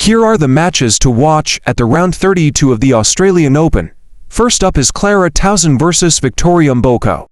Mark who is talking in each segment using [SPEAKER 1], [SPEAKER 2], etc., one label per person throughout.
[SPEAKER 1] Here are the matches to watch at the round 32 of the Australian Open. First up is Clara Tauson versus Victoria Mboko.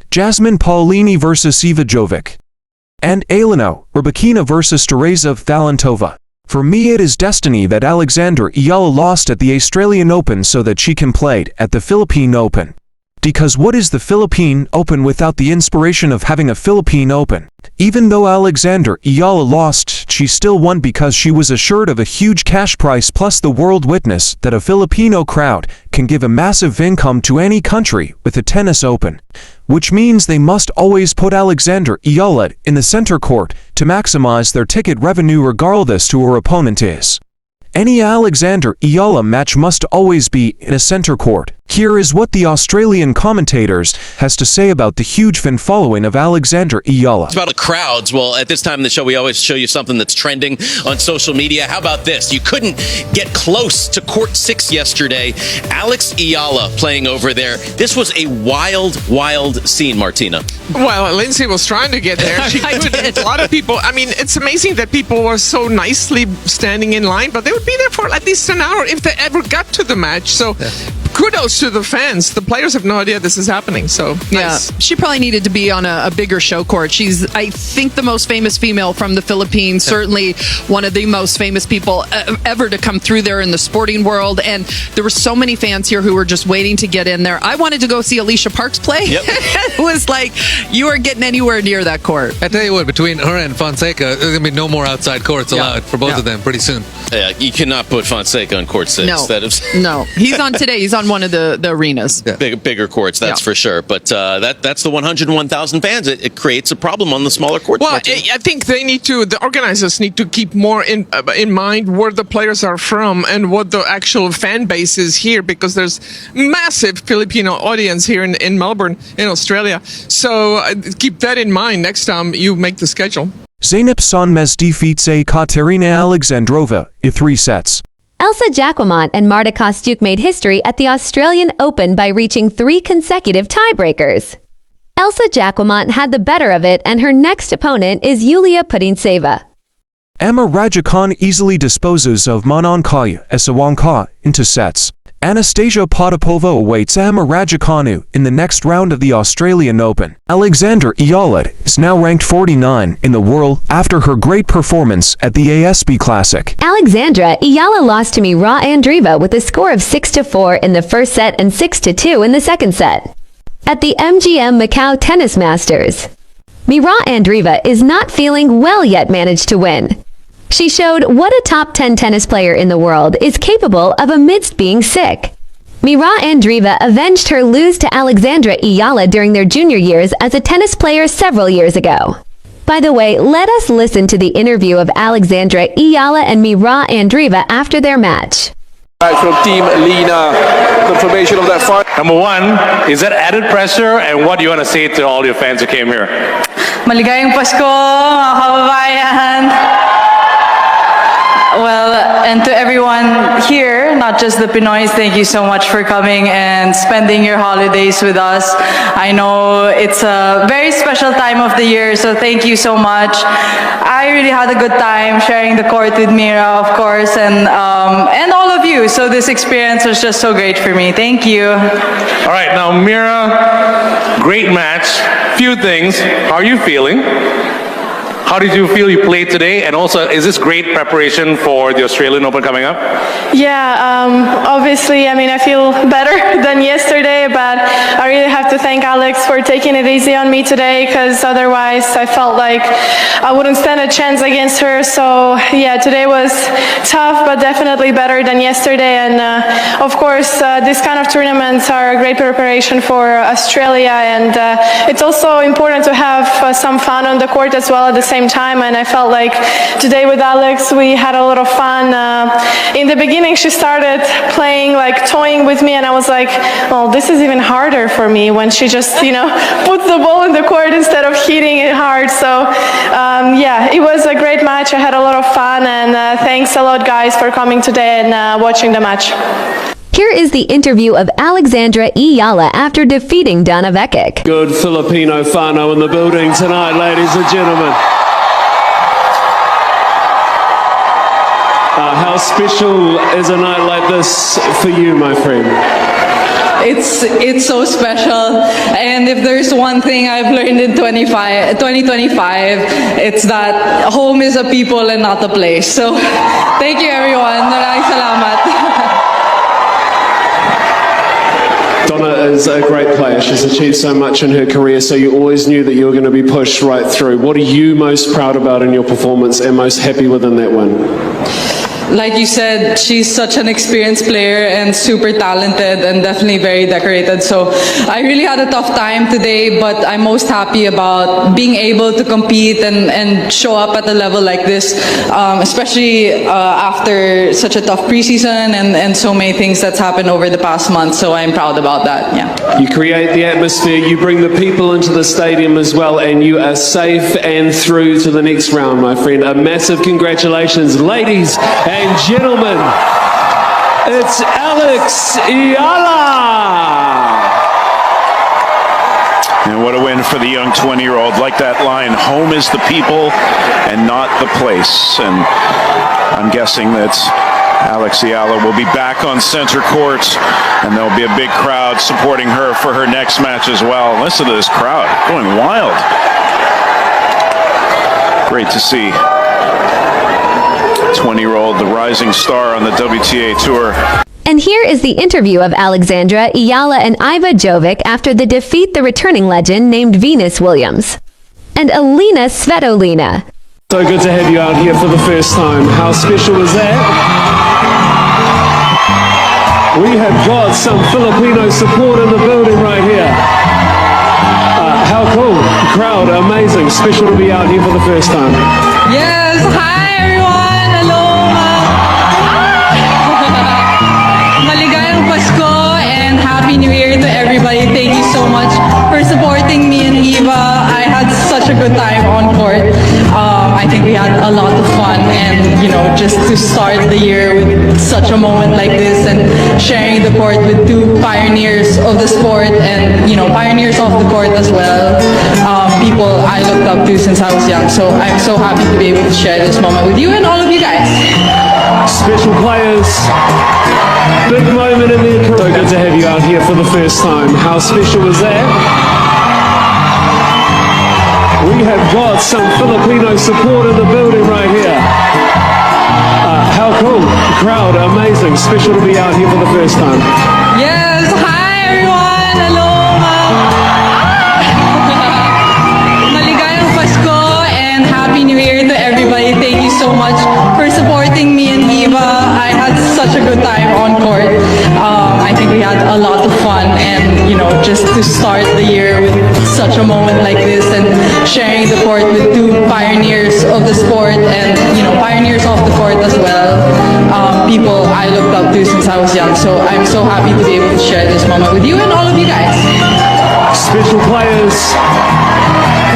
[SPEAKER 1] Jasmine Paolini versus Eva Jovic. And ELENA Rybakina versus TEREZA Valentova. For me, it is destiny that Alexandra Ayala lost at the Australian Open so that she can play at the Philippine Open. Because what is the Philippine Open without the inspiration of having a Philippine Open? Even though Alexandra Ayala lost, she still won because she was assured of a huge cash prize plus the world witness that a Filipino crowd can give a massive income to any country with a tennis open. Which means they must always put Alexandra Ayala in the center court to maximize their ticket revenue regardless who her opponent is. Any Alexandra Ayala match must always be in a center court. Here is what the Australian commentators has to say about the huge fan following of Alexandra Ayala.
[SPEAKER 2] It's about the crowds. Well, at this time in the show, we always show you something that's trending on social media. How about this? You couldn't get close to court 6 yesterday. Alex Ayala playing over there. This was a wild, wild scene, Martina.
[SPEAKER 3] Well, Lindsay was trying to get there. She couldn't. A lot of people, I mean, it's amazing that people were so nicely standing in line, but they would be there for at least an hour if they ever got to the match. So kudos to the fans. The players have no idea this is happening. So nice.
[SPEAKER 4] Yeah, she probably needed to be on a bigger show court. She's, I think, the most famous female from the Philippines. Certainly one of the most famous people ever to come through there in the sporting world. And there were so many fans here who were just waiting to get in there. I wanted to go see Alicia Parks play. Yep. It was like, you are getting anywhere near that court.
[SPEAKER 5] I tell you what, between her and Fonseca, there's going to be no more outside courts allowed for both of them pretty soon.
[SPEAKER 2] Yeah, you cannot put Fonseca on court 6.
[SPEAKER 4] No,
[SPEAKER 2] that is
[SPEAKER 4] no. He's on today. He's on one of the arenas.
[SPEAKER 2] Yeah. Bigger courts, that's for sure. But that's the 101,000 fans. It creates a problem on the smaller courts.
[SPEAKER 3] Well, I think they need to, the organizers need to keep more in mind where the players are from and what the actual fan base is here, because there's massive Filipino audience here in Melbourne, in Australia. So keep that in mind next time you make the schedule.
[SPEAKER 1] Zeynep Sonmez defeats Ekaterina Alexandrova in 3 sets.
[SPEAKER 6] Elsa Jacquemont and Marta Kostyuk made history at the Australian Open by reaching 3 consecutive tiebreakers. Elsa Jacquemont had the better of it, and her next opponent is Yulia Putintseva.
[SPEAKER 1] Emma Raducanu easily disposes of Manon Kaya into sets. Anastasia Potapova awaits Emma Raducanu in the next round of the Australian Open. Alexandra Ayala is now ranked 49 in the world after her great performance at the ASB Classic.
[SPEAKER 6] Alexandra Ayala lost to Mira Andreeva with a score of 6-4 in the first set and 6-2 in the second set. At the MGM Macau Tennis Masters, Mira Andreeva is not feeling well yet managed to win. She showed what a top 10 tennis player in the world is capable of amidst being sick. Mira Andreeva avenged her lose to Alexandra Ayala during their junior years as a tennis player several years ago. By the way, let us listen to the interview of Alexandra Ayala and Mira Andreeva after their match.
[SPEAKER 7] From Team ELENA, confirmation of that fight.
[SPEAKER 8] Number one, is that added pressure, and what do you want to say to all your fans who came here?
[SPEAKER 9] Maligayang Pasko, mga kababayan. Well, and to everyone here, not just the Pinoys, thank you so much for coming and spending your holidays with us. I know it's a very special time of the year, so thank you so much. I really had a good time sharing the court with Mira, of course, and all of you. So this experience was just so great for me. Thank you.
[SPEAKER 8] All right, now Mira, great match. Few things. How are you feeling? How did you feel you played today? And also, is this great preparation for the Australian Open coming up?
[SPEAKER 10] Yeah, obviously, I mean, I feel better than yesterday, but I really have to thank Alex for taking it easy on me today, because otherwise I felt like I wouldn't stand a chance against her. So yeah, today was tough, but definitely better than yesterday. And of course, these kind of tournaments are a great preparation for Australia, and it's also important to have some fun on the court as well at the same time. And I felt like today with Alex we had a lot of fun. In the beginning she started playing, like toying with me, and I was like, well, this is even harder for me when she just, you know, puts the ball in the court instead of hitting it hard. So yeah, it was a great match. I had a lot of fun, and thanks a lot guys for coming today and watching the match.
[SPEAKER 6] Here is the interview of Alexandra Ayala after defeating Dana Vekic.
[SPEAKER 7] Good Filipino whānau in the building tonight, ladies and gentlemen. How special is a night like this for you, my friend?
[SPEAKER 9] It's so special, and if there's one thing I've learned in 2025, it's that home is a people and not a place. So thank you everyone. Maraming salamat.
[SPEAKER 7] Donna is a great player. She's achieved so much in her career, so you always knew that you were going to be pushed right through. What are you most proud about in your performance and most happy with in that win?
[SPEAKER 9] Like you said, she's such an experienced player and super talented and definitely very decorated. So I really had a tough time today, but I'm most happy about being able to compete and show up at a level like this, especially after such a tough preseason and so many things that's happened over the past month. So I'm proud about that, yeah.
[SPEAKER 7] You create the atmosphere, you bring the people into the stadium as well, and you are safe and through to the next round, my friend. A massive congratulations, ladies and gentlemen, it's Alex Iala.
[SPEAKER 11] And what a win for the young 20-year-old. Like that line, home is the people and not the place. And I'm guessing that Alex Iala will be back on center court, and there'll be a big crowd supporting her for her next match as well. Listen to this crowd going wild. Great to see. 20-year-old, the rising star on the WTA Tour.
[SPEAKER 6] And here is the interview of Alexandra Iala and Iva Jovic after the defeat the returning legend named Venus Williams and Elena Svitolina.
[SPEAKER 7] So good to have you out here for the first time. How special was that? We have got some Filipino support in the building right here. How cool. The crowd, amazing. Special to be out here for the first time.
[SPEAKER 9] Yes, hi everyone. Maligayang Pasko and Happy New Year to everybody. Thank you so much for supporting me and Eva. I had such a good time on court. I think we had a lot of fun, and just to start the year with such a moment like this and sharing the court with two pioneers of the sport and pioneers off the court as well. People I looked up to since I was young. So I'm so happy to be able to share this moment with you and all of you guys.
[SPEAKER 7] Special players. Big moment in their career. So good to have you out here for the first time. How special was that? We have got some Filipino support in the building right here. How cool. The crowd, amazing. Special to be out here for the first time.
[SPEAKER 9] Yes, hi everyone. Aloha. Maligayang Pasko and Happy New Year to everybody. Thank you so much for supporting me and Eva. I had such a good time on court. I think we had a lot of fun, and just to start the year with such a moment like this and sharing the court with two pioneers of the sport and pioneers off the court as well. People I looked up to since I was young. So I'm so happy to be able to share this moment with you and all of you guys.
[SPEAKER 7] Special players.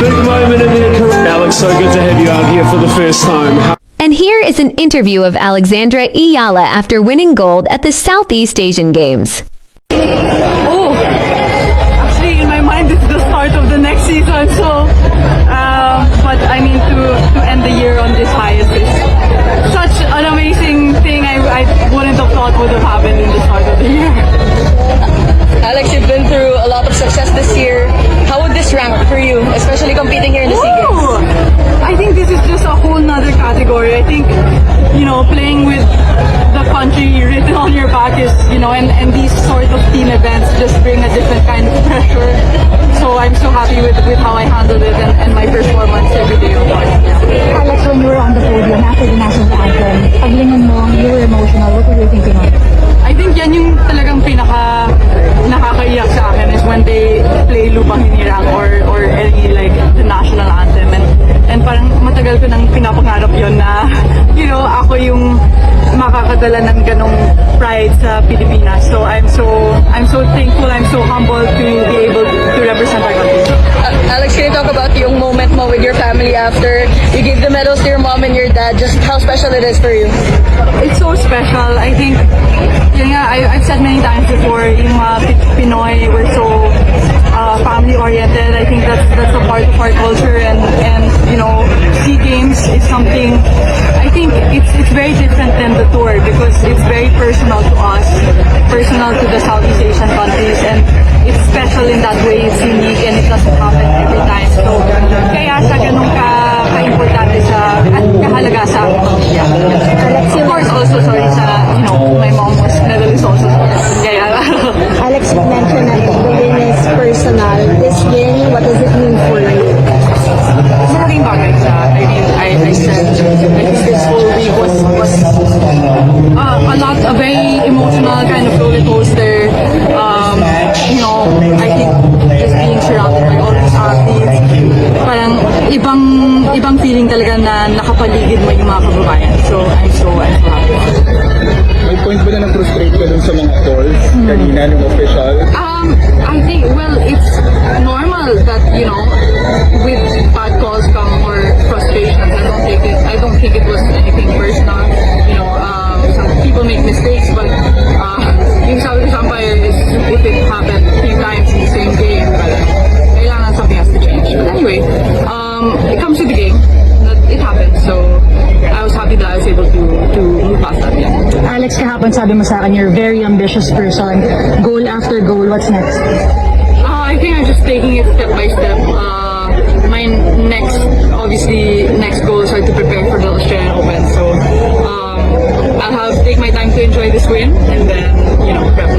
[SPEAKER 7] Big moment in their career. Alex, so good to have you out here for the first time.
[SPEAKER 6] And here is an interview of Alexandra Iala after winning gold at the Southeast Asian Games.
[SPEAKER 12] Oh, actually in my mind it's the start of the next season, so but I mean to end the year on this high is such an amazing thing. I wouldn't have thought would have happened in the start of the year.
[SPEAKER 13] Alex, you've been through a lot of success this year. How would this rank for you, especially competing here in the SEA Games?
[SPEAKER 12] I think this is just a whole nother category. I think, playing with the country written on your back is, and these sort of team events just bring a different kind of pressure. So I'm so happy with how I handled it and my performance every day of course. Yeah.
[SPEAKER 14] Alex, when you were on the podium after the national anthem, paglingon mo, you were emotional. What were you thinking of?
[SPEAKER 12] I think yan yung talagang nakakaiyak sa akin is when they play Lupang Hinirang or any like the national anthem and parang matagal ko nang pinapangarap yon na ako yung makakadala ng ganong pride sa Pilipinas. So I'm so thankful, I'm so humbled to be able to represent our country.
[SPEAKER 13] Alex, can you talk about yung moment mo with your family after you gave the medals to your mom and your dad, just how special it is for you?
[SPEAKER 12] It's so special. I think I've said many times before, yung mga Pinoy, we're so family-oriented. family-oriented. I think that's a part of our culture, and you know, SEA Games is something. I think it's very different than the tour because it's very personal to us, personal to the Southeast Asian countries, and it's special in that way. It's unique and it doesn't happen every time. So kaya siya ganun ka-importante sa at kahalaga sa pamilya. Of course, also sorry sa my mom was medalist also. Kaya
[SPEAKER 14] Alex mentioned that the win is personal. This win, what does it mean for you?
[SPEAKER 12] Malaking bagay sa, I said, I think this whole week was a very emotional kind of roller coaster. I think just being surrounded by all these athletes, parang ibang feeling talaga na nakapaligid mo yung mga kababayan. So I'm so happy.
[SPEAKER 15] May point ba na na-frustrate ka dun sa mga calls kanina ng official?
[SPEAKER 12] I think, well, it's normal that, with bad calls come more frustrations. I don't think it was anything personal. Some people make mistakes, but yung sabi ko sa umpire is if it happened 3 times in the same game, kailangan something has to change. But anyway, it comes with the game. It happened, so I was happy that I was able to move past that. Yeah.
[SPEAKER 14] Alex, kahapon sabi mo sa akin, you're a very ambitious person. Goal after goal, what's next?
[SPEAKER 12] I think I'm just taking it step by step. My next goals are to prepare for the Australian Open. So I'll take my time to enjoy this win and then prep.